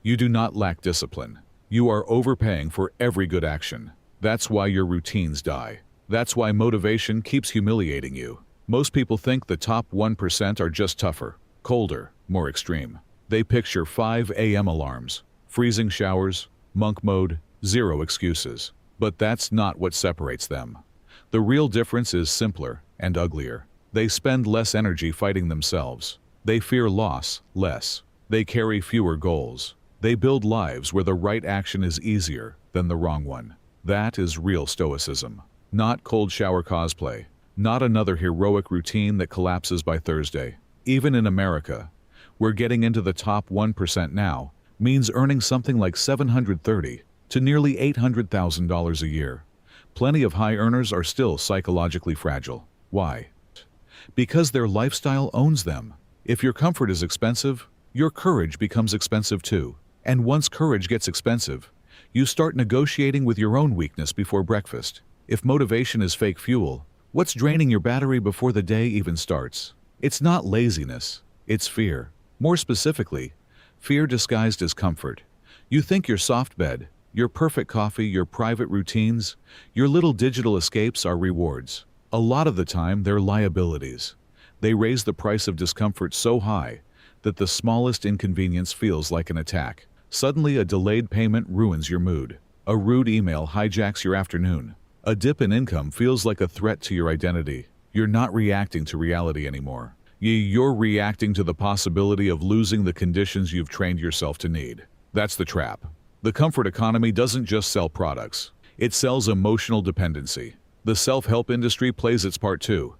You do not lack discipline. You are overpaying for every good action. That's why your routines die. That's why motivation keeps humiliating you. Most people think the top 1% are just tougher, colder, more extreme. They picture 5 a.m. alarms, freezing showers, monk mode, zero excuses. But that's not what separates them. The real difference is simpler and uglier. They spend less energy fighting themselves. They fear loss less. They carry fewer goals. They build lives where the right action is easier than the wrong one. That is real stoicism. Not cold shower cosplay. Not another heroic routine that collapses by Thursday. Even in America, where getting into the top 1% now means earning something like $730,000 to nearly $800,000 a year. Plenty of high earners are still psychologically fragile. Why? Because their lifestyle owns them. If your comfort is expensive, your courage becomes expensive too. And once courage gets expensive, you start negotiating with your own weakness before breakfast. If motivation is fake fuel, what's draining your battery before the day even starts? It's not laziness, it's fear. More specifically, fear disguised as comfort. You think your soft bed, your perfect coffee, your private routines, your little digital escapes are rewards. A lot of the time, they're liabilities. They raise the price of discomfort so high that the smallest inconvenience feels like an attack. Suddenly, a delayed payment ruins your mood. A rude email hijacks your afternoon. A dip in income feels like a threat to your identity. You're not reacting to reality anymore. You're reacting to the possibility of losing the conditions you've trained yourself to need. That's the trap. The comfort economy doesn't just sell products. It sells emotional dependency. The self-help industry plays its part too.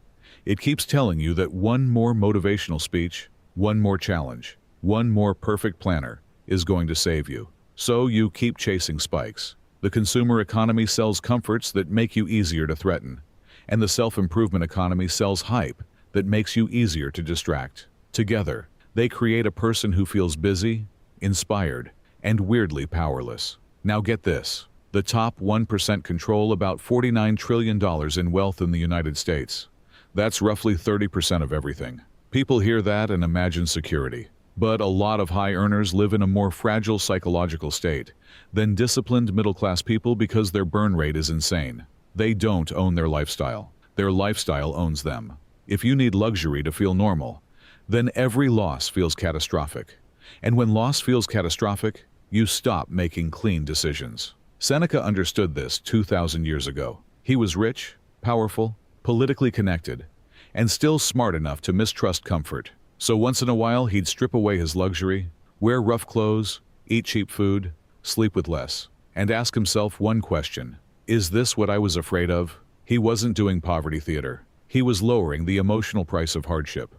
It keeps telling you that one more motivational speech, one more challenge, one more perfect planner is going to save you. So you keep chasing spikes. The consumer economy sells comforts that make you easier to threaten. And the self-improvement economy sells hype that makes you easier to distract. Together, they create a person who feels busy, inspired, and weirdly powerless. Now get this. The top 1% control about $49 trillion in wealth in the United States. That's roughly 30% of everything. People hear that and imagine security. But a lot of high earners live in a more fragile psychological state than disciplined middle-class people because their burn rate is insane. They don't own their lifestyle. Their lifestyle owns them. If you need luxury to feel normal, then every loss feels catastrophic. And when loss feels catastrophic, you stop making clean decisions. Seneca understood this 2,000 years ago. He was rich, powerful, politically connected, and still smart enough to mistrust comfort. So once in a while, he'd strip away his luxury, wear rough clothes, eat cheap food, sleep with less, and ask himself one question: is this what I was afraid of? He wasn't doing poverty theater. He was lowering the emotional price of hardship.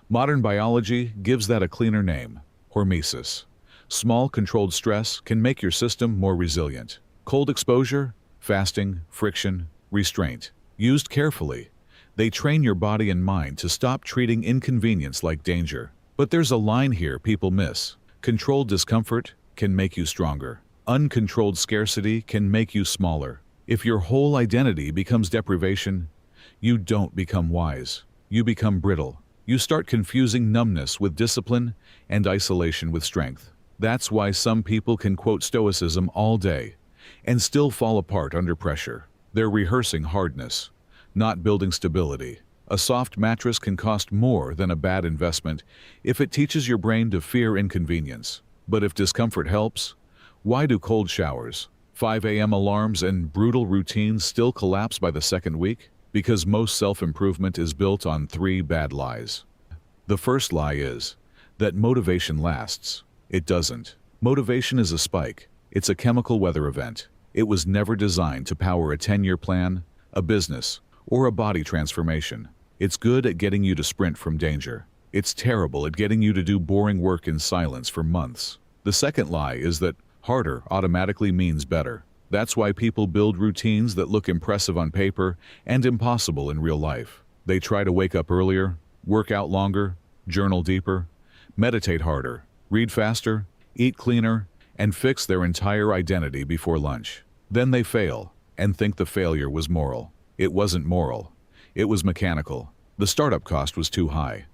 Modern biology gives that a cleaner name: Hormesis. Small, controlled stress can make your system more resilient. Cold exposure, fasting, friction, restraint. Used carefully, they train your body and mind to stop treating inconvenience like danger. But there's a line here people miss. Controlled discomfort can make you stronger. Uncontrolled scarcity can make you smaller. If your whole identity becomes deprivation, you don't become wise. You become brittle. You start confusing numbness with discipline and isolation with strength. That's why some people can quote stoicism all day and still fall apart under pressure. They're rehearsing hardness, not building stability. A soft mattress can cost more than a bad investment if it teaches your brain to fear inconvenience. But if discomfort helps, why do cold showers, 5 a.m. alarms, and brutal routines still collapse by the second week? Because most self-improvement is built on 3 bad lies. The first lie is that motivation lasts. It doesn't. Motivation is a spike. It's a chemical weather event. It was never designed to power a 10-year plan, a business, or a body transformation. It's good at getting you to sprint from danger. It's terrible at getting you to do boring work in silence for months. The second lie is that harder automatically means better. That's why people build routines that look impressive on paper and impossible in real life. They try to wake up earlier, work out longer, journal deeper, meditate harder, read faster, eat cleaner, and fix their entire identity before lunch. Then they fail and think the failure was moral. It wasn't moral. It was mechanical. The startup cost was too high.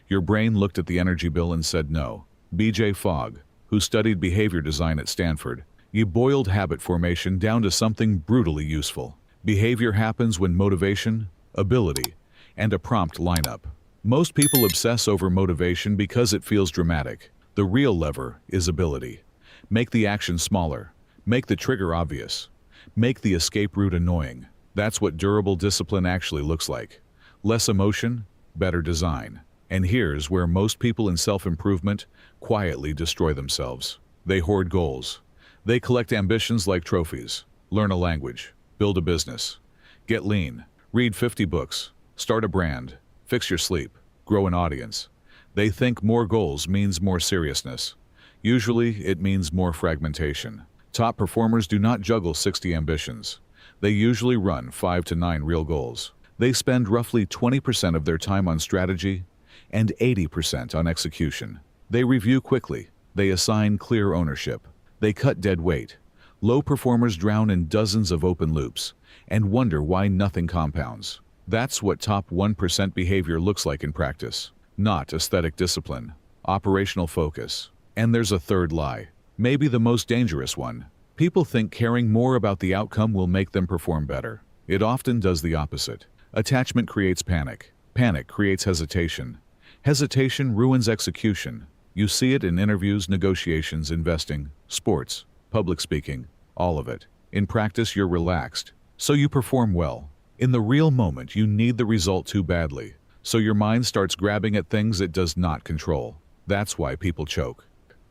Your brain looked at the energy bill and said no. BJ Fogg, who studied behavior design at Stanford. He boiled habit formation down to something brutally useful. Behavior happens when motivation, ability, and a prompt line up. Most people obsess over motivation because it feels dramatic. The real lever is ability. Make the action smaller. Make the trigger obvious. Make the escape route annoying. That's what durable discipline actually looks like. Less emotion, better design. And here's where most people in self-improvement quietly destroy themselves. They hoard goals. They collect ambitions like trophies. Learn a language. Build a business. Get lean. Read 50 books. Start a brand. Fix your sleep. Grow an audience. They think more goals means more seriousness. Usually, it means more fragmentation. Top performers do not juggle 60 ambitions. They usually run 5 to 9 real goals. They spend roughly 20% of their time on strategy and 80% on execution. They review quickly. They assign clear ownership. They cut dead weight. Low performers drown in dozens of open loops and wonder why nothing compounds. That's what top 1% behavior looks like in practice. Not aesthetic discipline, operational focus. And there's a third lie, maybe the most dangerous one. People think caring more about the outcome will make them perform better. It often does the opposite. Attachment creates panic. Panic creates hesitation. Hesitation ruins execution. You see it in interviews, negotiations, investing, sports, public speaking, all of it. In practice, you're relaxed, so you perform well. In the real moment, you need the result too badly, so your mind starts grabbing at things it does not control. That's why people choke.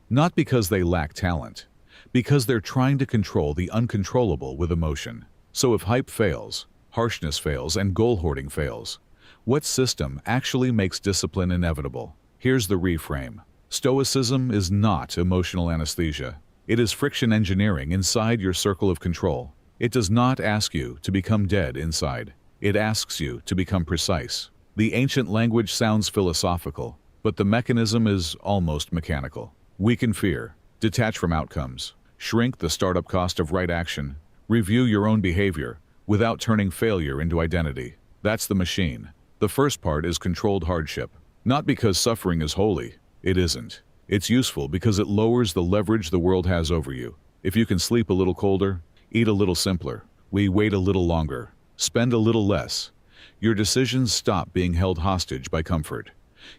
Not because they lack talent, because they're trying to control the uncontrollable with emotion. So if hype fails, harshness fails, and goal hoarding fails, what system actually makes discipline inevitable? Here's the reframe. Stoicism is not emotional anesthesia. It is friction engineering inside your circle of control. It does not ask you to become dead inside. It asks you to become precise. The ancient language sounds philosophical, but the mechanism is almost mechanical. Weaken fear, detach from outcomes, shrink the startup cost of right action, review your own behavior without turning failure into identity. That's the machine. The first part is controlled hardship. Not because suffering is holy. It isn't. It's useful because it lowers the leverage the world has over you. If you can sleep a little colder, eat a little simpler, wait a little longer, spend a little less, your decisions stop being held hostage by comfort.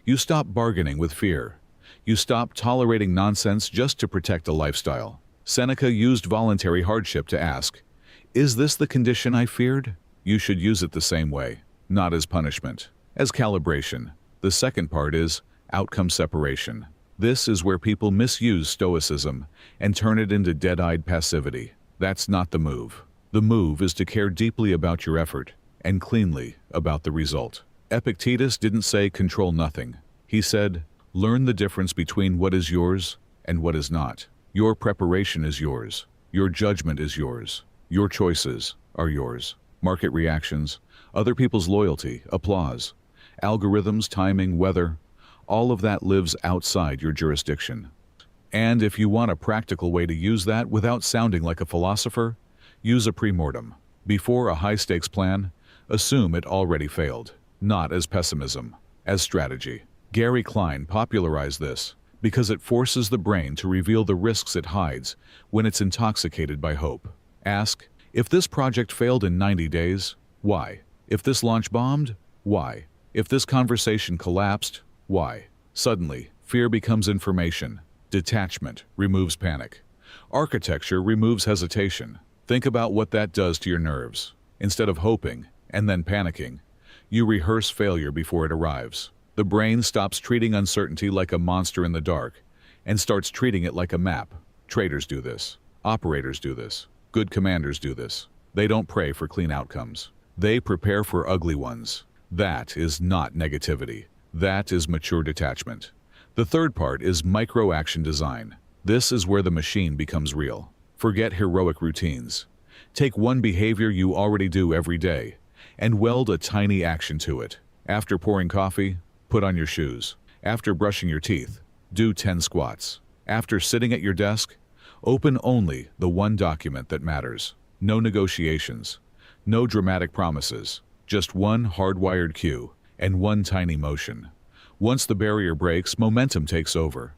You stop bargaining with fear. You stop tolerating nonsense just to protect a lifestyle. Seneca used voluntary hardship to ask, "Is this the condition I feared?" You should use it the same way, not as punishment, as calibration. The second part is outcome separation. This is where people misuse stoicism and turn it into dead-eyed passivity. That's not the move. The move is to care deeply about your effort and cleanly about the result. Epictetus didn't say control nothing. He said, learn the difference between what is yours and what is not. Your preparation is yours. Your judgment is yours. Your choices are yours. Market reactions, other people's loyalty, applause, algorithms, timing, weather, all of that lives outside your jurisdiction. And if you want a practical way to use that without sounding like a philosopher, use a premortem. Before a high-stakes plan, assume it already failed. Not as pessimism, as strategy. Gary Klein popularized this because it forces the brain to reveal the risks it hides when it's intoxicated by hope. Ask, if this project failed in 90 days, why? If this launch bombed, why? If this conversation collapsed, why? Suddenly, fear becomes information. Detachment removes panic. Architecture removes hesitation. Think about what that does to your nerves. Instead of hoping and then panicking, you rehearse failure before it arrives. The brain stops treating uncertainty like a monster in the dark and starts treating it like a map. Traders do this. Operators do this. Good commanders do this. They don't pray for clean outcomes. They prepare for ugly ones. That is not negativity. That is mature detachment. The third part is micro-action design. This is where the machine becomes real. Forget heroic routines. Take one behavior you already do every day and weld a tiny action to it. After pouring coffee, put on your shoes. After brushing your teeth, do 10 squats. After sitting at your desk, open only the one document that matters. No negotiations, no dramatic promises, just one hardwired cue and one tiny motion. Once the barrier breaks, momentum takes over.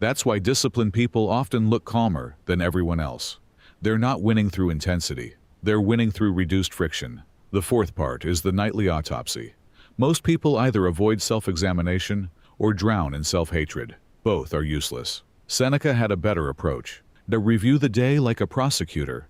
That's why disciplined people often look calmer than everyone else. They're not winning through intensity. They're winning through reduced friction. The fourth part is the nightly autopsy. Most people either avoid self-examination or drown in self-hatred. Both are useless. Seneca had a better approach. To review the day like a prosecutor,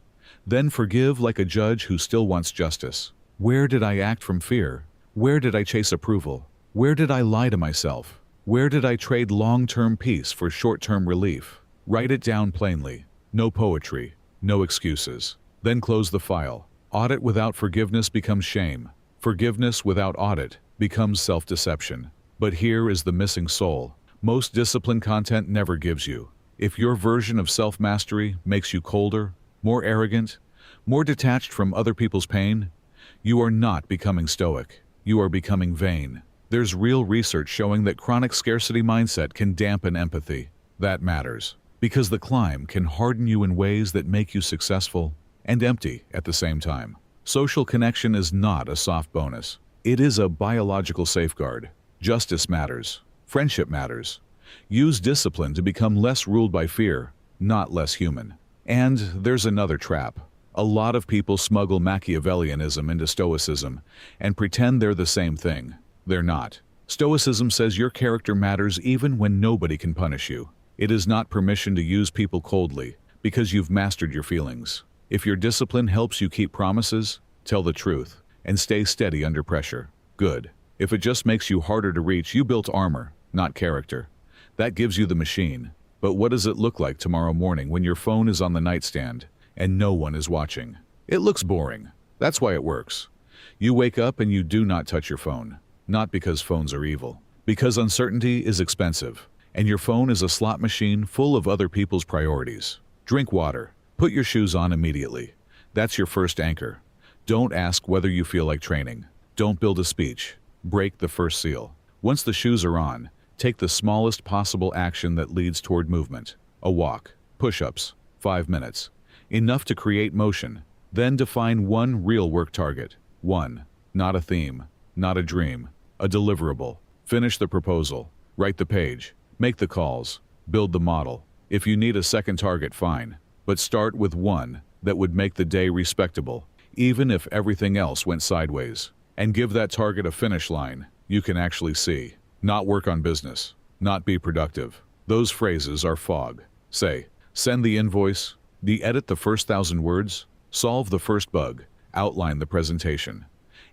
then forgive like a judge who still wants justice. Where did I act from fear? Where did I chase approval? Where did I lie to myself? Where did I trade long-term peace for short-term relief? Write it down plainly. No poetry, no excuses. Then close the file. Audit without forgiveness becomes shame. Forgiveness without audit becomes self-deception. But here is the missing soul. Most disciplined content never gives you. If your version of self-mastery makes you colder, more arrogant, more detached from other people's pain, you are not becoming stoic. You are becoming vain. There's real research showing that chronic scarcity mindset can dampen empathy. That matters, because the climb can harden you in ways that make you successful and empty at the same time. Social connection is not a soft bonus. It is a biological safeguard. Justice matters. Friendship matters. Use discipline to become less ruled by fear, not less human. And there's another trap. A lot of people smuggle Machiavellianism into Stoicism and pretend they're the same thing. They're not. Stoicism says your character matters even when nobody can punish you. It is not permission to use people coldly because you've mastered your feelings. If your discipline helps you keep promises, tell the truth, and stay steady under pressure, good. If it just makes you harder to reach, you built armor, not character. That gives you the machine. But what does it look like tomorrow morning when your phone is on the nightstand and no one is watching? It looks boring. That's why it works. You wake up and you do not touch your phone. Not because phones are evil. Because uncertainty is expensive, and your phone is a slot machine full of other people's priorities. Drink water. Put your shoes on immediately. That's your first anchor. Don't ask whether you feel like training. Don't build a speech. Break the first seal. Once the shoes are on, take the smallest possible action that leads toward movement. A walk, push-ups, 5 minutes. Enough to create motion. Then define one real work target. One. Not a theme, not a dream, a deliverable. Finish the proposal. Write the page. Make the calls. Build the model. If you need a second target, fine. But start with one that would make the day respectable, even if everything else went sideways. And give that target a finish line you can actually see. Not work on business. Not be productive. Those phrases are fog. Say, send the invoice, de-edit the first 1,000 words, solve the first bug, outline the presentation.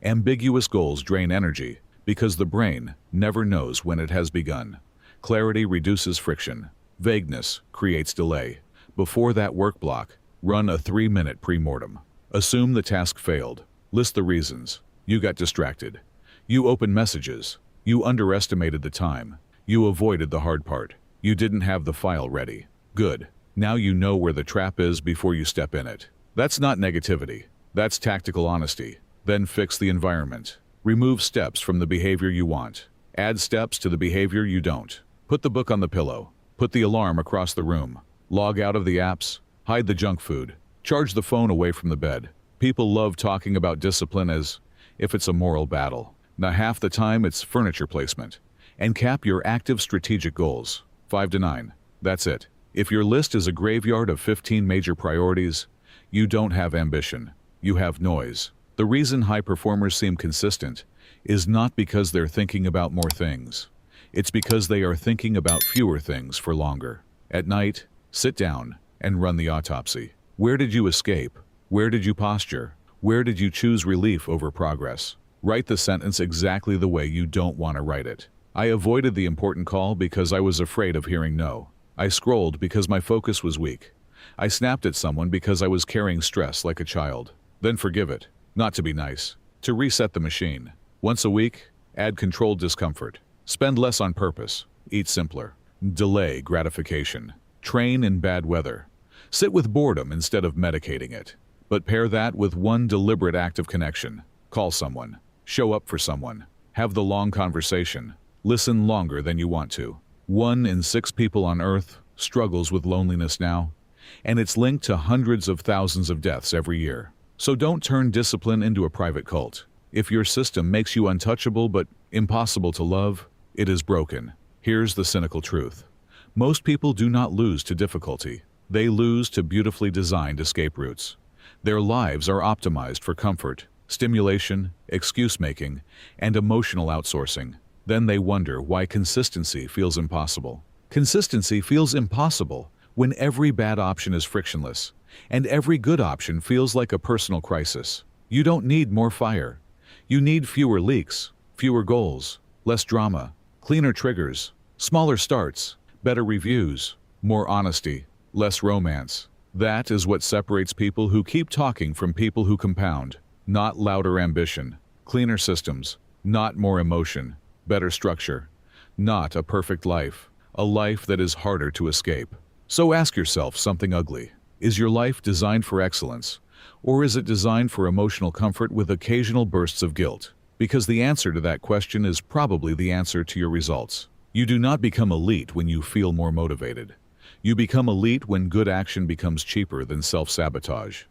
Ambiguous goals drain energy because the brain never knows when it has begun. Clarity reduces friction. Vagueness creates delay. Before that work block, run a 3-minute pre-mortem. Assume the task failed. List the reasons. You got distracted. You opened messages. You underestimated the time. You avoided the hard part. You didn't have the file ready. Good. Now you know where the trap is before you step in it. That's not negativity. That's tactical honesty. Then fix the environment. Remove steps from the behavior you want. Add steps to the behavior you don't. Put the book on the pillow. Put the alarm across the room. Log out of the apps. Hide the junk food. Charge the phone away from the bed. People love talking about discipline as if it's a moral battle. Now half the time it's furniture placement. And cap your active strategic goals. 5 to 9. That's it. If your list is a graveyard of 15 major priorities, you don't have ambition. You have noise. The reason high performers seem consistent is not because they're thinking about more things. It's because they are thinking about fewer things for longer. At night, sit down and run the autopsy. Where did you escape? Where did you posture? Where did you choose relief over progress? Write the sentence exactly the way you don't want to write it. I avoided the important call because I was afraid of hearing no. I scrolled because my focus was weak. I snapped at someone because I was carrying stress like a child. Then forgive it. Not to be nice. To reset the machine. Once a week, add controlled discomfort. Spend less on purpose. Eat simpler. Delay gratification. Train in bad weather. Sit with boredom instead of medicating it. But pair that with one deliberate act of connection. Call someone. Show up for someone. Have the long conversation. Listen longer than you want to. 1 in 6 people on Earth struggles with loneliness now, and it's linked to hundreds of thousands of deaths every year. So don't turn discipline into a private cult. If your system makes you untouchable but impossible to love, it is broken. Here's the cynical truth. Most people do not lose to difficulty. They lose to beautifully designed escape routes. Their lives are optimized for comfort, stimulation, excuse-making, and emotional outsourcing. Then they wonder why consistency feels impossible. Consistency feels impossible when every bad option is frictionless, and every good option feels like a personal crisis. You don't need more fire. You need fewer leaks, fewer goals, less drama, cleaner triggers, smaller starts, better reviews, more honesty, less romance. That is what separates people who keep talking from people who compound. Not louder ambition, cleaner systems, not more emotion, better structure, not a perfect life, a life that is harder to escape. So ask yourself something ugly. Is your life designed for excellence, or is it designed for emotional comfort with occasional bursts of guilt? Because the answer to that question is probably the answer to your results. You do not become elite when you feel more motivated. You become elite when good action becomes cheaper than self-sabotage.